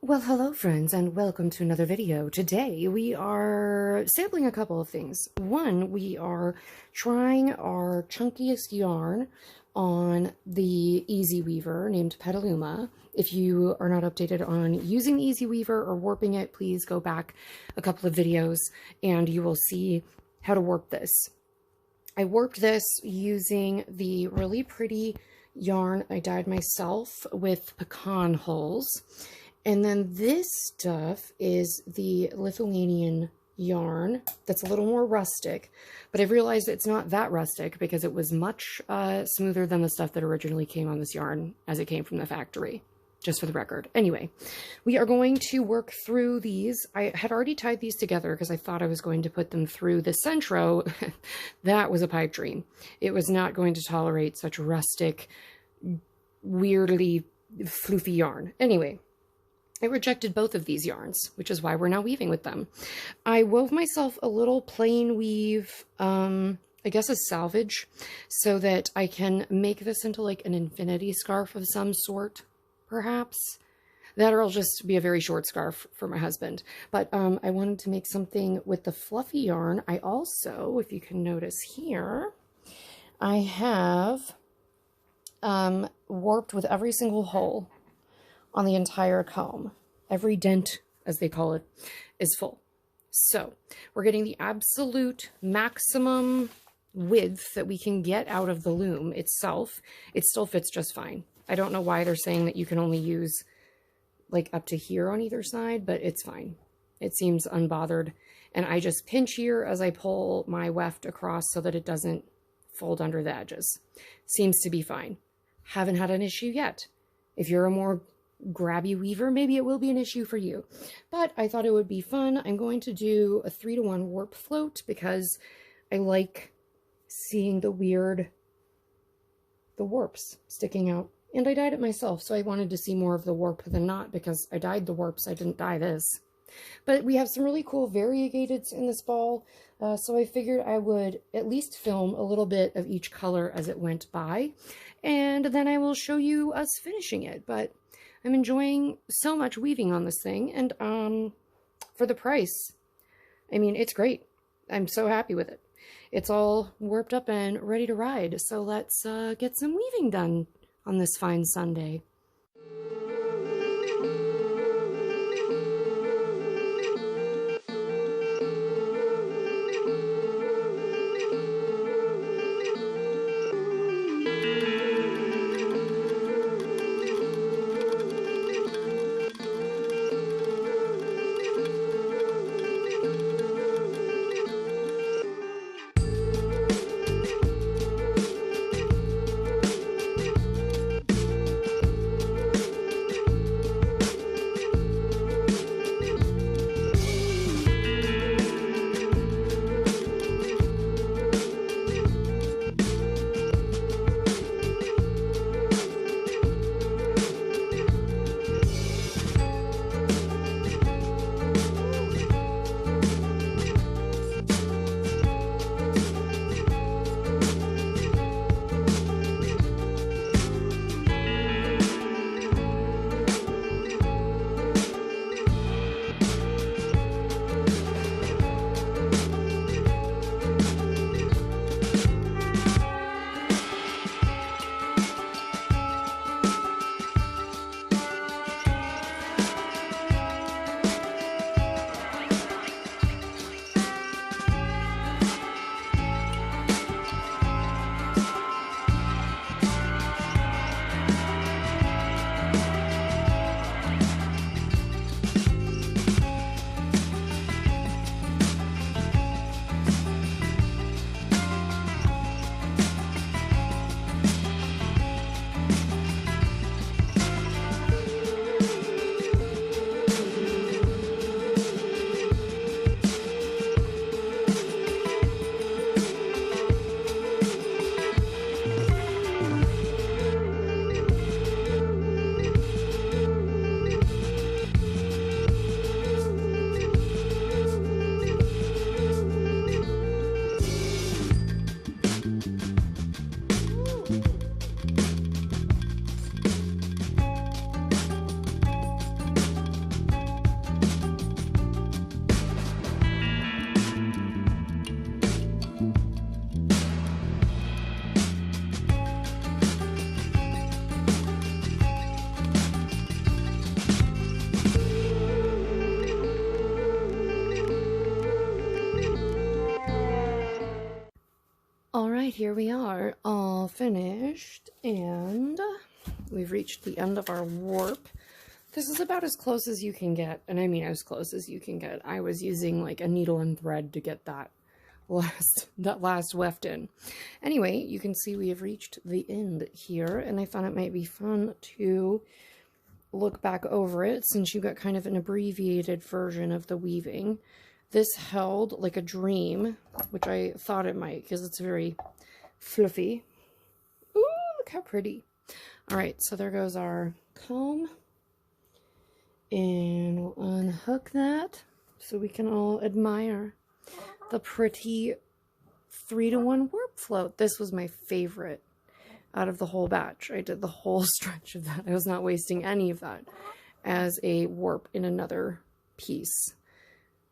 Well, hello friends, and welcome to another video. Today we are sampling a couple of things. One, we are trying our chunkiest yarn on the Easy Weaver named Petaluma. If you are not updated on using the Easy Weaver or warping it, please go back a couple of videos and you will see how to warp this. I warped this using the really pretty yarn I dyed myself with pecan hulls. And then this stuff is the Lithuanian yarn that's a little more rustic, but I've realized it's not that rustic because it was much smoother than the stuff that originally came on this yarn as it came from the factory, just for the record. Anyway, we are going to work through these. I had already tied these together because I thought I was going to put them through the Centro. That was a pipe dream. It was not going to tolerate such rustic, weirdly floofy yarn. Anyway, I rejected both of these yarns, which is why we're now weaving with them. I wove myself a little plain weave, I guess a salvage, so that I can make this into like an infinity scarf of some sort, perhaps. That or it'll just be a very short scarf for my husband. But I wanted to make something with the fluffy yarn. I also, if you can notice here, I have warped with every single hole on the entire comb. Every dent, as they call it, is full. So we're getting the absolute maximum width that we can get out of the loom itself. It still fits just fine. I don't know why they're saying that you can only use like up to here on either side, but it's fine. It seems unbothered. And I just pinch here as I pull my weft across so that it doesn't fold under the edges. Seems to be fine. Haven't had an issue yet. If you're a more grabby weaver, maybe it will be an issue for you, but I thought it would be fun. I'm going to do a 3-to-1 warp float because I like seeing the warps sticking out, and I dyed it myself, so I wanted to see more of the warp than not because I dyed the warps. I didn't dye this. But we have some really cool variegateds in this ball, so I figured I would at least film a little bit of each color as it went by, and then I will show you us finishing it. But I'm enjoying so much weaving on this thing, and for the price, I mean, it's great. I'm so happy with it. It's all warped up and ready to ride, so let's get some weaving done on this fine Sunday. right, here we are, all finished, and we've reached the end of our warp. This is about as close as you can get, and I mean as close as you can get. I was using like a needle and thread to get that last weft in. Anyway, you can see we have reached the end here, and I thought it might be fun to look back over it since you got kind of an abbreviated version of the weaving. This held like a dream, which I thought it might because it's very fluffy. Ooh, look how pretty. All right, so there goes our comb. And we'll unhook that so we can all admire the pretty 3-to-1 warp float. This was my favorite out of the whole batch. I did the whole stretch of that. I was not wasting any of that as a warp in another piece.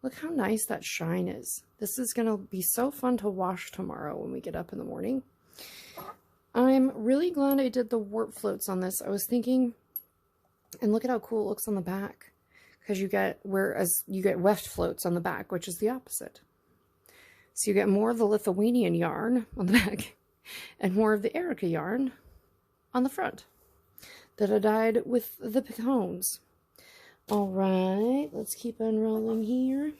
Look how nice that shine is. This is going to be so fun to wash tomorrow when we get up in the morning. I'm really glad I did the warp floats on this. I was thinking, and look at how cool it looks on the back. Because you get, whereas you get weft floats on the back, which is the opposite. So you get more of the Lithuanian yarn on the back and more of the Erica yarn on the front that I dyed with the pecans. All right, let's keep unrolling here.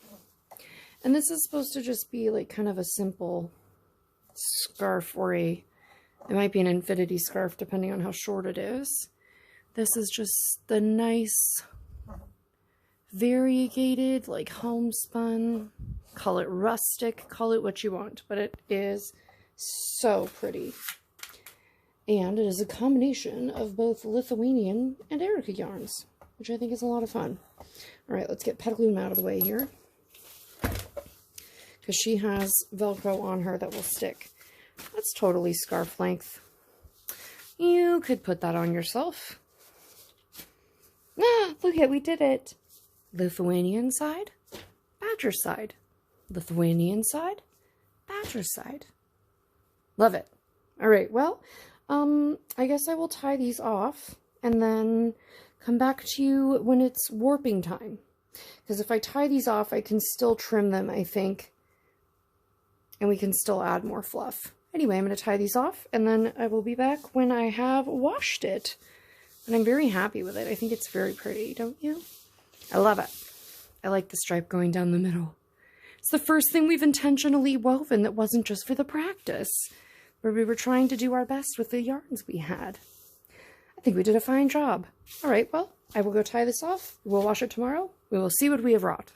And this is supposed to just be like kind of a simple scarf, or it might be an infinity scarf depending on how short it is. This is just the nice variegated, like homespun. Call it rustic, call it what you want, but it is so pretty. And it is a combination of both Lithuanian and Erica yarns, which I think is a lot of fun. All right, let's get Petaluma out of the way here, because she has Velcro on her that will stick. That's totally scarf length. You could put that on yourself. Ah, look at, we did it. Lithuanian side, Badger side. Lithuanian side, Badger side. Love it. All right, well, I guess I will tie these off and then come back to you when it's warping time. Because if I tie these off, I can still trim them, I think. And we can still add more fluff. Anyway, I'm going to tie these off, and then I will be back when I have washed it. And I'm very happy with it. I think it's very pretty, don't you? I love it. I like the stripe going down the middle. It's the first thing we've intentionally woven that wasn't just for the practice, where we were trying to do our best with the yarns we had. I think we did a fine job. All right, well, I will go tie this off. We'll wash it tomorrow. We will see what we have wrought.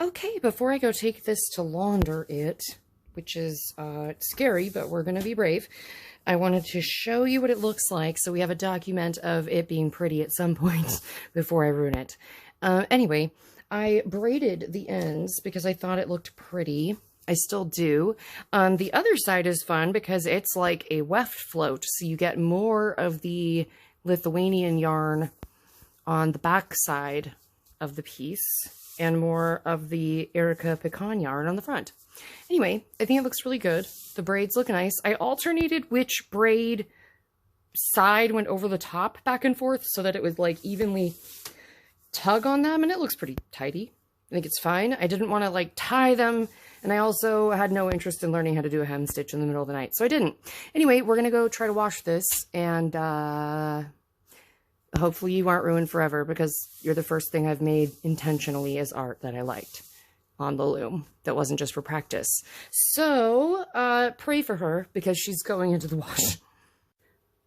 Okay, before I go take this to launder it, which is scary, but we're going to be brave, I wanted to show you what it looks like so we have a document of it being pretty at some point before I ruin it. Anyway, I braided the ends because I thought it looked pretty. I still do. The other side is fun because it's like a weft float, so you get more of the Lithuanian yarn on the back side of the piece and more of the Erica pecan yarn on the front. Anyway, I think it looks really good. The braids look nice. I alternated which braid side went over the top back and forth so that it would like evenly tug on them, and it looks pretty tidy. I think it's fine. I didn't want to like tie them, and I also had no interest in learning how to do a hem stitch in the middle of the night, so I didn't. Anyway, we're gonna go try to wash this, and hopefully you aren't ruined forever, because you're the first thing I've made intentionally as art that I liked on the loom that wasn't just for practice. So pray for her because she's going into the wash.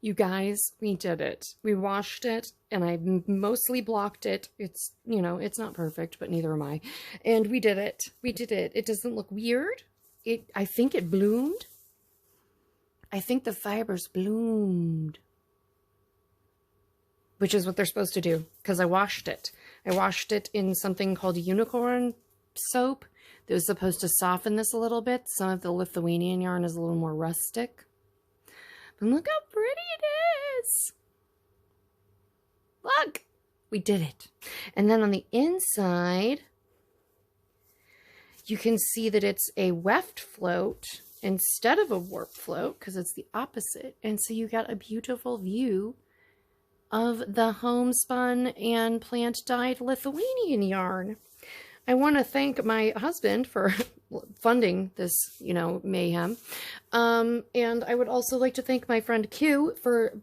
You guys, we did it. We washed it, and I mostly blocked it. It's, you know, it's not perfect, but neither am I. And we did it. We did it. It doesn't look weird. I think it bloomed. I think the fibers bloomed, which is what they're supposed to do, because I washed it. I washed it in something called unicorn soap that was supposed to soften this a little bit. Some of the Lithuanian yarn is a little more rustic. But look how pretty it is. Look, we did it. And then on the inside, you can see that it's a weft float instead of a warp float, because it's the opposite. And so you got a beautiful view of the homespun and plant dyed Lithuanian yarn. I want to thank my husband for funding this, mayhem. And I would also like to thank my friend Q for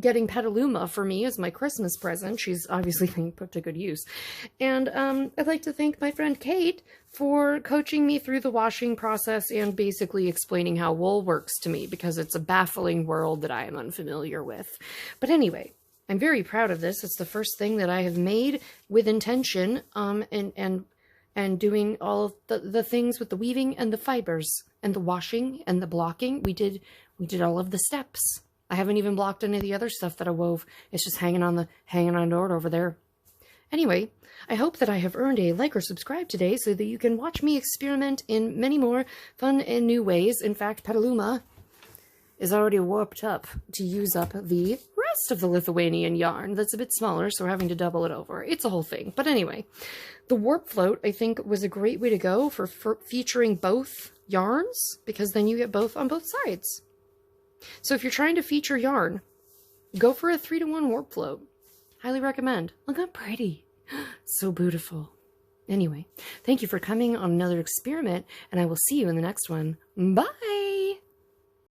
getting Petaluma for me as my Christmas present. She's obviously being put to good use. And I'd like to thank my friend Kate for coaching me through the washing process and basically explaining how wool works to me, because it's a baffling world that I am unfamiliar with. But anyway, I'm very proud of this. It's the first thing that I have made with intention, and doing all of the things with the weaving and the fibers and the washing and the blocking. We did all of the steps. I haven't even blocked any of the other stuff that I wove. It's just hanging on the door over there. Anyway, I hope that I have earned a like or subscribe today so that you can watch me experiment in many more fun and new ways. In fact, Petaluma is already warped up to use up the rest of the Lithuanian yarn that's a bit smaller, so we're having to double it over. It's a whole thing. But anyway, the warp float, I think, was a great way to go for featuring both yarns, because then you get both on both sides. So if you're trying to feature yarn, go for a 3-to-1 warp float. Highly recommend. Look how pretty. So beautiful. Anyway, thank you for coming on another experiment, and I will see you in the next one. Bye!